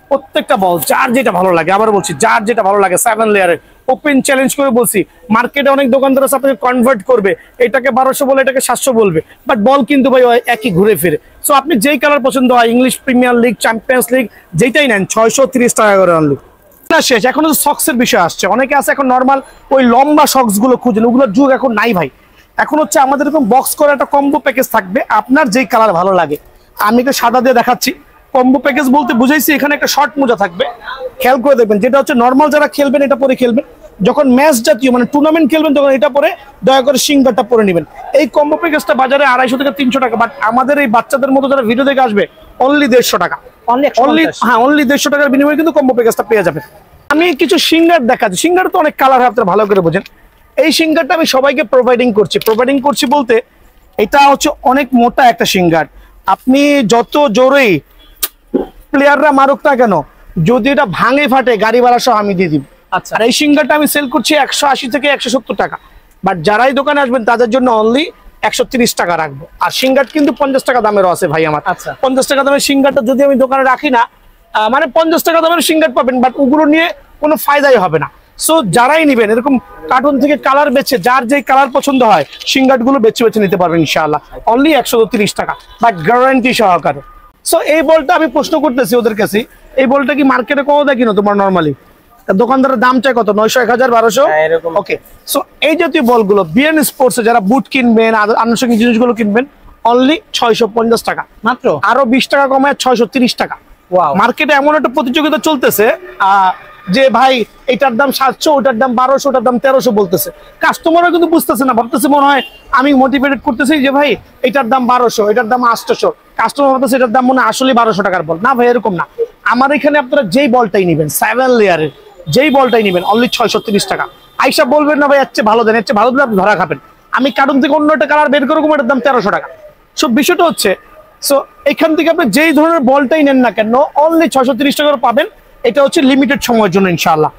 প্রত্যেকটা বল যার যেটা ভালো লাগে, আবার বলছি যার যেটা ভালো লাগে 7 লেয়ারের ওপেন চ্যালেঞ্জ করে বলছি। মার্কেটে অনেক দোকানদার আছে আপনাকে কনভার্ট করবে, এটাকে 1200 বলে এটাকে 700 বলবে, বাট বল কিন্তু ভাই একই ঘুরে ফিরে। সো আপনি যেই কালার পছন্দ হয়, English premier league, champions league, যেটাই নেন 630 টাকা করে অনলি। না শেষ, এখন সক্সের বিষয় আসছে। অনেকে আছে এখন নর্মাল ওই লম্বা সক্স গুলো খুঁজেন, ওগুলোর যুগ এখন নাই ভাই। এখন হচ্ছে আমাদের এরকম বক্স করা একটা কম্বো প্যাকেজ থাকবে, আপনার যেই কালার ভালো লাগে। আমি তো সাদা দিয়ে দেখাচ্ছি, কম্বো প্যাকেজ বলতে বুঝাইছি এখানে একটা শর্ট মোজা থাকবে, খেয়াল করে দেখবেন। যেটা হচ্ছে নর্মাল যারা খেলবেন এটা পরে খেলবেন, যখন ম্যাচ জাতীয় মানে টুর্নামেন্ট খেলবেন তখন এটা পরে দয়া করে সিঙ্গারটা পরে নেবেন। এই কম্বো প্যাকেজটা বাজারে 250 থেকে 300 টাকা, বাট আমাদের এই বাচ্চাদের মতো যারা ভিডিও দেখে আসবে অনলি 150 টাকা। অনলি 150 টাকার বিনিময়ে কিন্তু কম্বো প্যাকেজটা পেয়ে যাবেন। আমি কিছু সিঙ্গার দেখাচ্ছি, সিঙ্গার তো অনেক কালার হয়, আপনারা ভালো করে বোঝেন। এই সিঙ্গারটা আমি সবাইকে প্রোভাইডিং করছি বলতে এটা হচ্ছে অনেক মোটা একটা সিঙ্গার। আপনি যত জোরেই প্লেয়াররা মারুক না কেন, যদি এটা ভাঙে ফাটে গাড়ি ভাড়া সহ আমি দিয়ে দিব। আচ্ছা, আর এই সিঙ্গারটা আমি সেল করছি 180 থেকে 170 টাকা, বাট যারাই দোকানে আসবেন তাদের জন্য অনলি 130 টাকা রাখবো। আর সিঙ্গার কিন্তু 50 টাকা দামেরও আছে ভাই আমার। আচ্ছা, 50 টাকা দামের সিঙ্গারটা যদি আমি দোকানে রাখি না, মানে 50 টাকা দামের সিঙ্গার পাবেন, বাট ওগুলো নিয়ে কোনো ফায়দাই হবে না। সো যারাই নিবেন এরকম কার্টুন থেকে কালার বেছে, যার যেই কালার পছন্দ হয় সিঙ্গার গুলো বেছে বেছে নিতে পারবেন ইনশাআল্লাহ। অনলি 130 টাকা, বাট গ্যারান্টি সহকারে। সো এই বলটা আমি প্রশ্ন করতেছি ওদের কাছে, এই বলটা কি মার্কেটে কত দেয় কিনো তোমার নরমালি? দোকানদারের দাম চাই কত? 900, 1000, 1200। ওকে, সো এই জাতীয় বলগুলো বিএন স্পোর্টসে যারা বুট কিনবেন, আনুষঙ্গিক জিনিসগুলো কিনবেন অনলি 650 টাকা মাত্র, আরো 20 টাকা কমায় 630 টাকা। মার্কেটে এমন একটা প্রতিযোগিতা চলতেছে যে ভাই এটার দাম 700, ওটার দাম 1200, ওটার দাম 1300 বলতেছে। কাস্টমাররা কিন্তু বুঝতেছে না, ভাবতেছে মনে হয় আমি মোটিভেটেড করতেছি যে ভাই এটার দাম 1200, এটার দাম 800। কাস্টমার ভাবতেছে এটার দাম মনে হয় আসলে 1200 টাকার বল। না ভাই, এরকম না। আমার এখানে আপনারা যেই বলটাই নেবেন 7 লেয়ারের, যেই বলটাই নেবেন অনলি 630 টাকা। আইসা বলবেন না ভাই এর চেয়ে ভালো দেন, এর চেয়ে ভালো দিলে আপনি ধরা খাবেন। আমি কার্টুন থেকে অন্য একটা কালার বের করে এটার দাম 1300 টাকা। সো বিষয়টা হচ্ছে, সো এখান থেকে আপনি যেই ধরনের বলটাই নেন না কেন অনলি 630 টাকা পাবেন। এটা হচ্ছে লিমিটেড সময়ের জন্য ইনশাআল্লাহ।